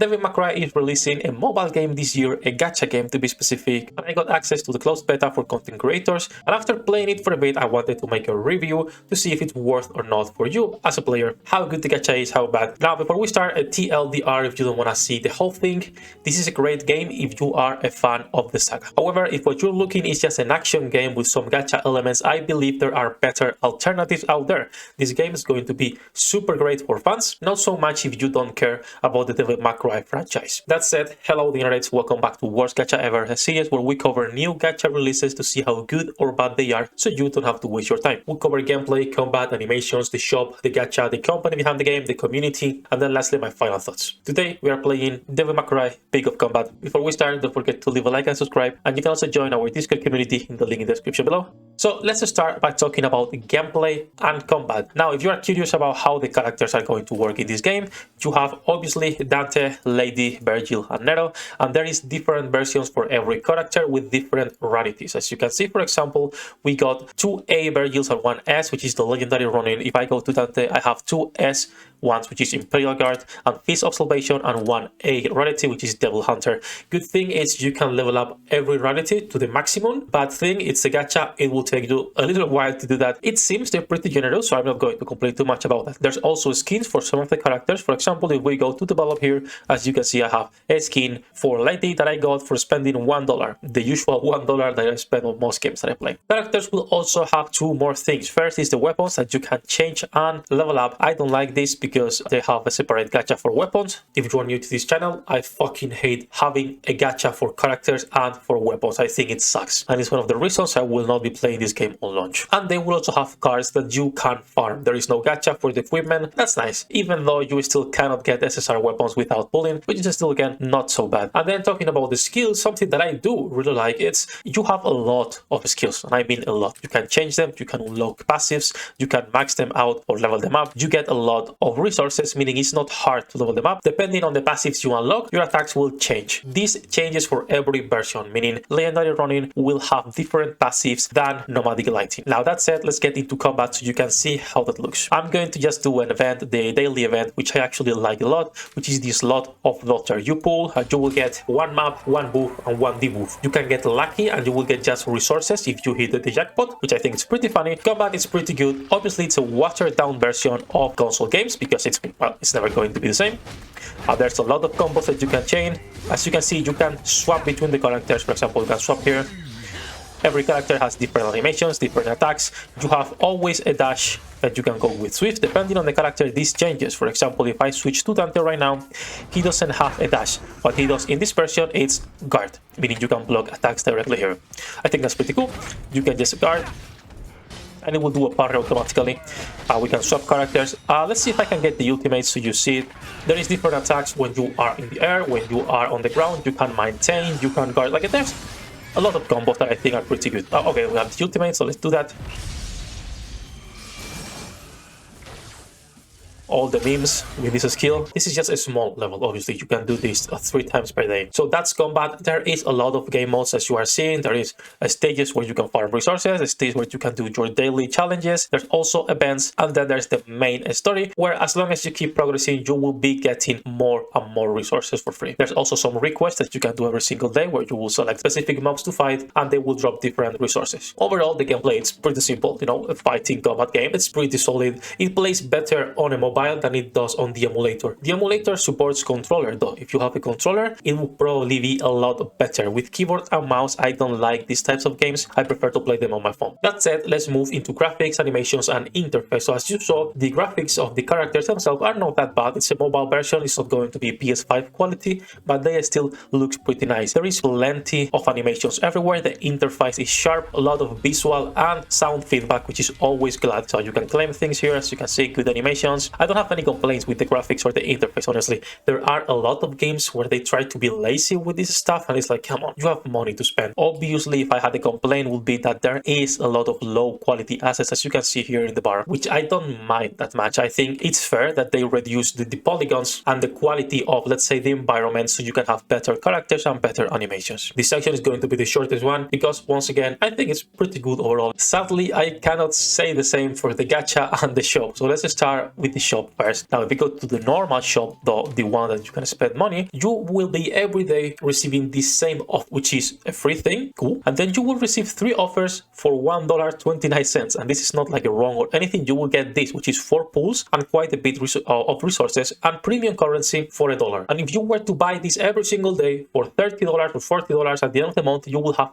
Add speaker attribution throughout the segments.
Speaker 1: Devil May Cry is releasing a mobile game this year, a gacha game to be specific, and I got access to the closed beta for content creators, and after playing it for a bit I wanted to make a review to see if it's worth or not for you as a player, how good the gacha is, how bad. Now before we start, a TLDR if you don't want to see the whole thing, this is a great game if you are a fan of the saga. However, if what you're looking is just an action game with some gacha elements, I believe there are better alternatives out there. This game is going to be super great for fans, not so much if you don't care about the Devil May Cry franchise. That said, hello the internets, welcome back to Worst Gacha Ever, a series where we cover new gacha releases to see how good or bad they are, so you don't have to waste your time. We cover gameplay, combat, animations, the shop, the gacha, the company behind the game, the community, and then lastly my final thoughts. Today we are playing Devil May Cry Peak of Combat. Before we start, don't forget to leave a like and subscribe, and you can also join our Discord community in the link in the description below. So let's start by talking about gameplay and combat. Now if you are curious about how the characters are going to work in this game, you have obviously Dante, Lady, Virgil, and Nero, and there is different versions for every character with different rarities. As you can see, for example, we got 2 A Virgils and 1 S, which is the legendary Ronin. If I go to Dante, I have 2 S ones, which is Imperial Guard, and Feast of Salvation, and 1 A rarity, which is Devil Hunter. Good thing is you can level up every rarity to the maximum. Bad thing, it's a gacha, it will take you a little while to do that. It seems they're pretty generous, so I'm not going to complain too much about that. There's also skins for some of the characters. For example, if we go to develop here, as you can see, I have a skin for Lady that I got for spending $1, the usual $1 that I spend on most games that I play. Characters will also have 2 more things. First is the weapons that you can change and level up. I don't like this because they have a separate gacha for weapons. If you are new to this channel, I fucking hate having a gacha for characters and for weapons. I think it sucks, and it's one of the reasons I will not be playing this game on launch. And they will also have cards that you can farm. There is no gacha for the equipment. That's nice, even though you still cannot get SSR weapons without pulling, which is still again not so bad. And then talking about the skills, something that I do really like, it's you have a lot of skills, and I mean a lot. You can change them, you can unlock passives, you can max them out or level them up. You get a lot of resources, meaning it's not hard to level them up. Depending on the passives you unlock, your attacks will change. This changes for every version, meaning Legendary Ronin will have different passives than Nomadic Lighting. Now that said, let's get into combat so you can see how that looks. I'm going to just do an event, the daily event, which I actually like a lot, which is this lot of Doctor. You pull, you will get 1 map, 1 buff, and 1 debuff. You can get lucky and you will get just resources if you hit the jackpot, which I think is pretty funny. Combat is pretty good. Obviously, it's a watered down version of console games because it's never going to be the same. There's a lot of combos that you can chain. As you can see, you can swap between the characters. For example, you can swap here. Every character has different animations, different attacks. You have always a dash that you can go with Swift. Depending on the character, this changes. For example, if I switch to Dante right now, he doesn't have a dash. What he does in this version is guard, meaning you can block attacks directly here. I think that's pretty cool. You can just guard, and it will do a parry automatically. We can swap characters. Let's see if I can get the ultimate so you see it. There is different attacks when you are in the air, when you are on the ground. You can maintain, you can guard. Like there's a lot of combos that I think are pretty good. Okay, we have the ultimate, so let's do that. All the memes with this skill. This is just a small level. Obviously, you can do this 3 times per day. So that's combat. There is a lot of game modes, as you are seeing. There is stages where you can farm resources, a stage where you can do your daily challenges. There's also events, and then there's the main story, where as long as you keep progressing, you will be getting more and more resources for free. There's also some requests that you can do every single day, where you will select specific mobs to fight, and they will drop different resources. Overall, the gameplay is pretty simple. You know, a fighting combat game. It's pretty solid. It plays better on a mobile than it does on the emulator. The emulator supports controller though. If you have a controller, it will probably be a lot better. With keyboard and mouse, I don't like these types of games. I prefer to play them on my phone. That said, let's move into graphics, animations, and interface. So as you saw, the graphics of the characters themselves are not that bad. It's a mobile version. It's not going to be PS5 quality, but they still look pretty nice. There is plenty of animations everywhere. The interface is sharp, a lot of visual and sound feedback, which is always glad. So you can claim things here. As you can see, good animations. I don't have any complaints with the graphics or the interface, honestly. There are a lot of games where they try to be lazy with this stuff, and it's like, come on, you have money to spend. Obviously, if I had a complaint, would be that there is a lot of low quality assets, as you can see here in the bar, which I don't mind that much. I think it's fair that they reduce the polygons and the quality of, let's say, the environment, so you can have better characters and better animations. This section is going to be the shortest one because, once again, I think it's pretty good overall. Sadly, I cannot say the same for the gacha and the shop. So let's start with the shop. shop first. Now, if you go to the normal shop, the one that you can spend money, you will be every day receiving the same offer, which is a free thing, cool. And then you will receive 3 offers for $1.29. And this is not like a wrong or anything. You will get this, which is 4 pools and quite a bit of resources and premium currency for $1. And if you were to buy this every single day for $30 or $40 at the end of the month, you will have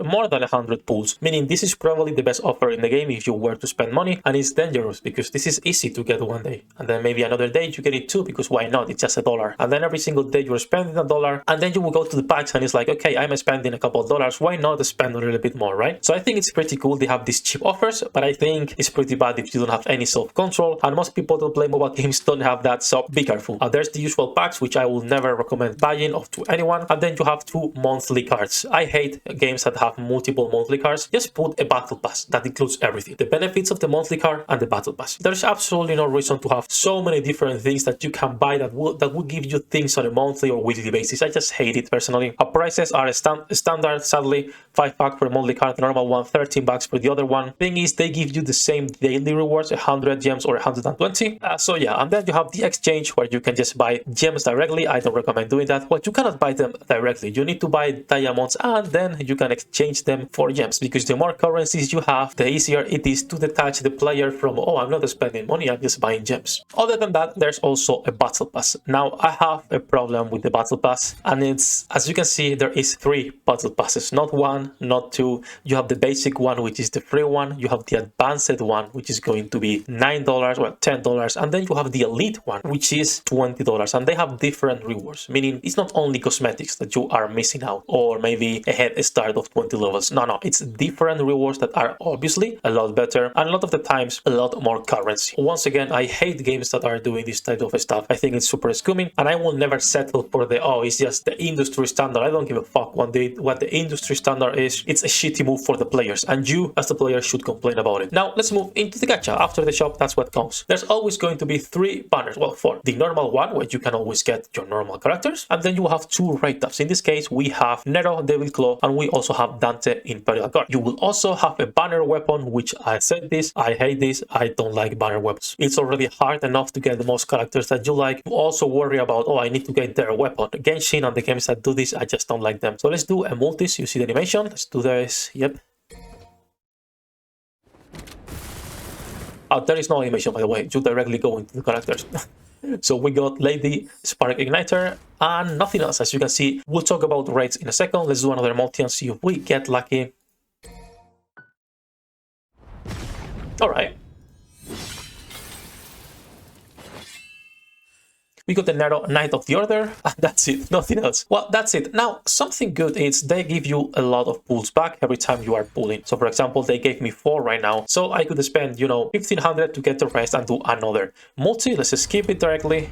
Speaker 1: more than 100 pools, meaning this is probably the best offer in the game if you were to spend money. And it's dangerous because this is easy to get one day, and then maybe another day you get it too, because why not? It's just $1. And then every single day you're spending $1, and then you will go to the packs and it's like, okay, I'm spending a couple of dollars, why not spend a little bit more, right? So I think it's pretty cool they have these cheap offers, but I think it's pretty bad if you don't have any self-control, and most people that play mobile games don't have that, so be careful. There's the usual packs, which I will never recommend buying off to anyone, and then you have 2 monthly cards. I hate games that have multiple monthly cards. Just put a battle pass that includes everything, the benefits of the monthly card and the battle pass. There's absolutely no reason to have so many different things that you can buy that will give you things on a monthly or weekly basis. I just hate it personally. Our prices are standard, sadly, $5 for a monthly card, the normal one, $13 for the other one. Thing is, they give you the same daily rewards, 100 gems or 120. So yeah, and then you have the exchange where you can just buy gems directly. I don't recommend doing that. Well, you cannot buy them directly. You need to buy diamonds and then you can exchange them for gems, because the more currencies you have, the easier it is to detach the player from, oh, I'm not spending money, I'm just buying gems. Other than that, there's also a battle pass. Now, I have a problem with the battle pass, and it's, as you can see, there is 3 battle passes, not 1, not 2. You have the basic one, which is the free one. You have the advanced one, which is going to be $9 or $10, and then you have the elite one, which is $20, and they have different rewards, meaning it's not only cosmetics that you are missing out, or maybe a head start of 20 levels. No, it's different rewards that are obviously a lot better, and a lot of the times a lot more currency. Once again, I hate games that are doing this type of stuff. I think it's super scummy, and I will never settle for the, oh, it's just the industry standard. I don't give a fuck what the industry standard is. It's a shitty move for the players, and you as the player should complain about it. Now let's move into the gacha. After the shop, that's what comes. There's always going to be 3 banners, well, 4. The normal one, where you can always get your normal characters, and then you will have 2 rate ups. In this case, we have Nero, Devil Claw, and we also have Dante, Imperial Guard. You will also have a banner weapon, which I said this, I hate this, I don't like banner weapons. It's already hard enough to get the most characters that you like. You also worry about, oh, I need to get their weapon. Genshin and the games that do this, I just don't like them. So let's do a multis. You see the animation? Let's do this. Yep. There is no animation, by the way. You directly go into the characters. So we got Lady, Spark Igniter, and nothing else. As you can see, we'll talk about raids in a second. Let's do another multi and see if we get lucky. All right. We got the Nero, Knight of the Order, and that's it, nothing else. Well, that's it. Now, something good is they give you a lot of pulls back every time you are pulling. So for example, they gave me 4 right now. So I could spend, 1500 to get the rest and do another multi. Let's skip it directly.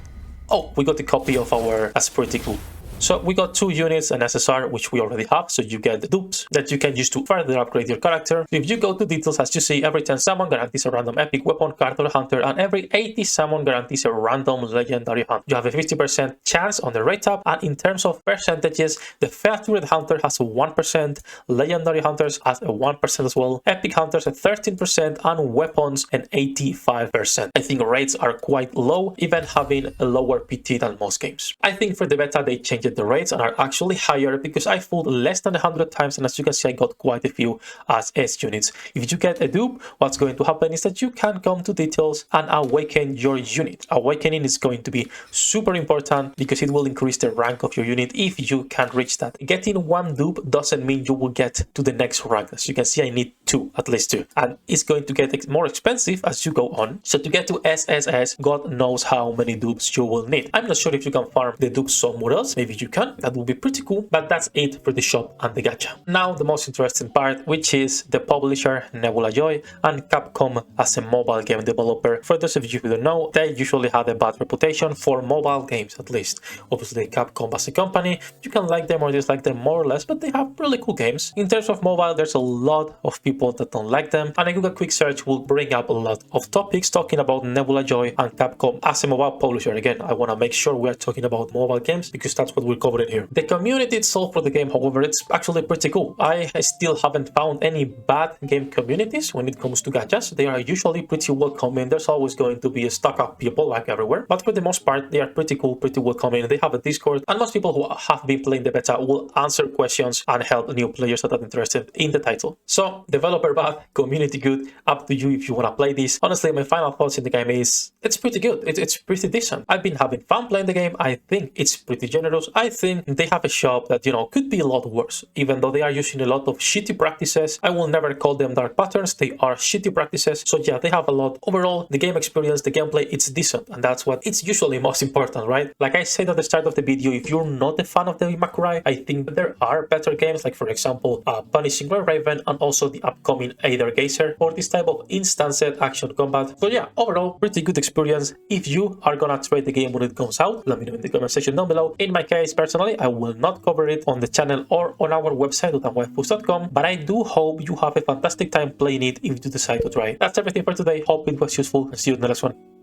Speaker 1: Oh, we got the copy of our, that's pretty cool. So we got 2 units, an SSR, which we already have. So you get the dupes that you can use to further upgrade your character. If you go to details, as you see, every 10 summon guarantees a random epic weapon card or hunter, and every 80 summon guarantees a random legendary hunter. You have a 50% chance on the rate up, and in terms of percentages, the featured hunter has a 1%, legendary hunters has a 1% as well, epic hunters a 13%, and weapons an 85%. I think rates are quite low, even having a lower PT than most games. I think for the beta, they changed the rates and are actually higher, because I pulled less than 100 times, and as you can see, I got quite a few as S units. If you get a dupe, what's going to happen is that you can come to details and awaken your unit. Awakening is going to be super important because it will increase the rank of your unit if you can reach that. Getting 1 dupe doesn't mean you will get to the next rank. As you can see, I need 2, at least 2, and it's going to get more expensive as you go on. So to get to SSS, God knows how many dupes you will need. I'm not sure if you can farm the dupes somewhere else. Maybe you can, that would be pretty cool, but that's it for the shop and the gacha. Now the most interesting part, which is the publisher Nebula Joy and Capcom as a mobile game developer. For those of you who don't know, they usually have a bad reputation for mobile games, at least. Obviously Capcom as a company, you can like them or dislike them more or less, but they have really cool games. In terms of mobile, there's a lot of people that don't like them, and a Google quick search will bring up a lot of topics talking about Nebula Joy and Capcom as a mobile publisher. Again, I want to make sure we are talking about mobile games because that's what we're covering here. The community itself for the game, however, it's actually pretty cool. I still haven't found any bad game communities when it comes to gachas. They are usually pretty welcoming. There's always going to be a stock up people like everywhere, but for the most part, they are pretty cool, pretty welcoming. They have a Discord, and most people who have been playing the beta will answer questions and help new players that are interested in the title. So, developer bad, community good, up to you if you want to play this. Honestly, my final thoughts in the game is it's pretty good. It's pretty decent. I've been having fun playing the game. I think it's pretty generous. I think they have a shop that, you know, could be a lot worse. Even though they are using a lot of shitty practices, I will never call them dark patterns. They are shitty practices. So yeah, they have a lot. Overall, the game experience, the gameplay, it's decent. And that's what it's usually most important, right? Like I said at the start of the video, if you're not a fan of Devil May Cry, I think there are better games, like for example, Punishing Gray Raven and also the upcoming Aether Geyser for this type of instanced action combat. So yeah, overall, pretty good experience. If you are gonna try the game when it comes out, let me know in the comment section down below. In my case, personally, I will not cover it on the channel or on our website, utanwaifus.com, but I do hope you have a fantastic time playing it if you decide to try it. That's everything for today. Hope it was useful, and see you in the next one.